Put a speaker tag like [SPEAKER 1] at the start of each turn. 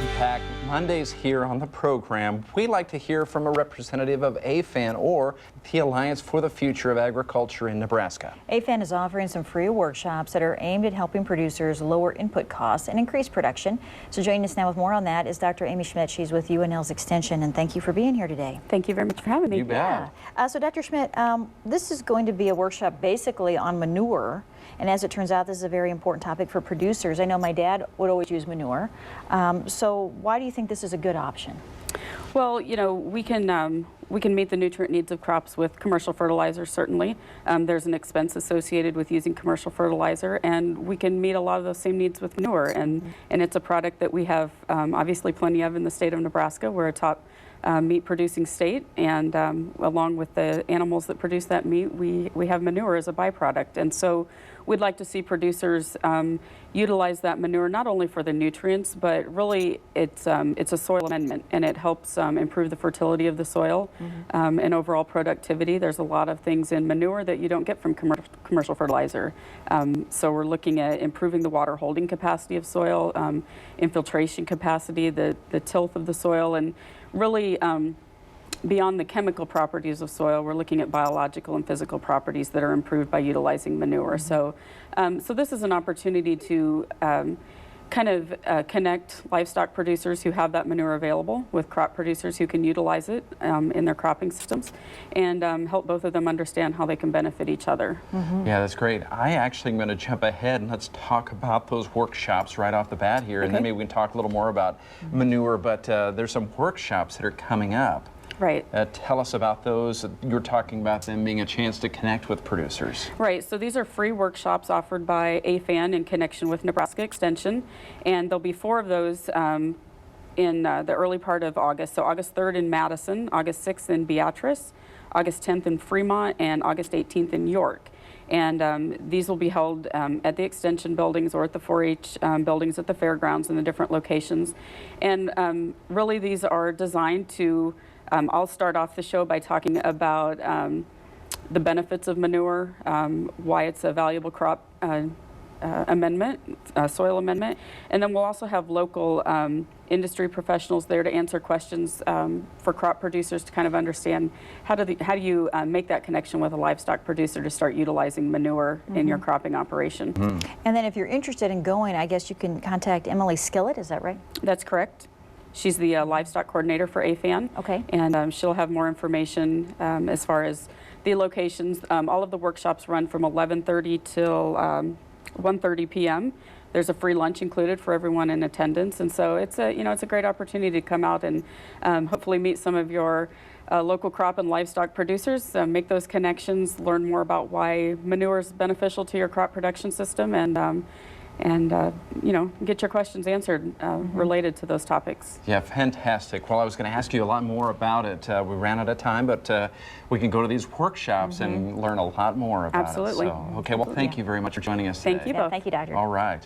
[SPEAKER 1] Welcome back. Mondays here on the program, we like to hear from a representative of AFAN, or the Alliance for the Future of Agriculture in Nebraska.
[SPEAKER 2] AFAN is offering some free workshops that are aimed at helping producers lower input costs and increase production. So joining us now with more on that is Dr. Amy Schmidt. She's with UNL's Extension, and thank you for being here today.
[SPEAKER 3] Thank you very much for having me.
[SPEAKER 1] You bet.
[SPEAKER 2] Yeah. So Dr. Schmidt, this is going to be a workshop basically on manure. And as it turns out, this is a very important topic for producers. I know my dad would always use manure. So why do you think this is a good option?
[SPEAKER 3] Well, you know, we can meet the nutrient needs of crops with commercial fertilizer, certainly. There's an expense associated with using commercial fertilizer, and we can meet a lot of those same needs with manure. And it's a product that we have obviously plenty of in the state of Nebraska. We're a top meat producing state, and along with the animals that produce that meat, we have manure as a byproduct. And so we'd like to see producers utilize that manure not only for the nutrients, but really it's a soil amendment, and it helps improve the fertility of the soil and overall productivity. There's a lot of things in manure that you don't get from commercial fertilizer. So we're looking at improving the water holding capacity of soil, infiltration capacity, the tilth of the soil, and really beyond the chemical properties of soil, we're looking at biological and physical properties that are improved by utilizing manure. So this is an opportunity to kind of connect livestock producers who have that manure available with crop producers who can utilize it in their cropping systems, and help both of them understand how they can benefit each other.
[SPEAKER 1] Yeah, that's great. I actually am going to jump ahead and let's talk about those workshops right off the bat here, and then maybe we can talk a little more about manure, but there's some workshops that are coming up.
[SPEAKER 3] Right.
[SPEAKER 1] Tell us about those. You're talking about them being a chance to connect with producers.
[SPEAKER 3] Right. So these are free workshops offered by AFAN in connection with Nebraska Extension, and there'll be 4 of those in the early part of August. So August 3rd in Madison, August 6th in Beatrice, August 10th in Fremont, and August 18th in York. And these will be held at the Extension buildings or at the 4-H buildings at the fairgrounds in the different locations. And really these are designed to I'll start off the show by talking about the benefits of manure, why it's a valuable crop amendment, soil amendment, and then we'll also have local industry professionals there to answer questions for crop producers to kind of understand how do you make that connection with a livestock producer to start utilizing manure in your cropping operation.
[SPEAKER 2] And then if you're interested in going, I guess you can contact Emily Skillett, is that right?
[SPEAKER 3] That's correct. She's the livestock coordinator for AFAN. Okay. And she'll have more information as far as the locations. All of the workshops run from 11:30 till 1:30 p.m. There's a free lunch included for everyone in attendance, and so it's a great opportunity to come out and hopefully meet some of your local crop and livestock producers, make those connections, learn more about why manure is beneficial to your crop production system, and get your questions answered related to those topics.
[SPEAKER 1] Yeah, fantastic. Well, I was going to ask you a lot more about it. We ran out of time, but we can go to these workshops and learn a lot more about it.
[SPEAKER 3] Absolutely.
[SPEAKER 1] So, okay, well, thank you very much for joining us today.
[SPEAKER 3] Thank you both.
[SPEAKER 2] Thank you, Doctor.
[SPEAKER 1] All right.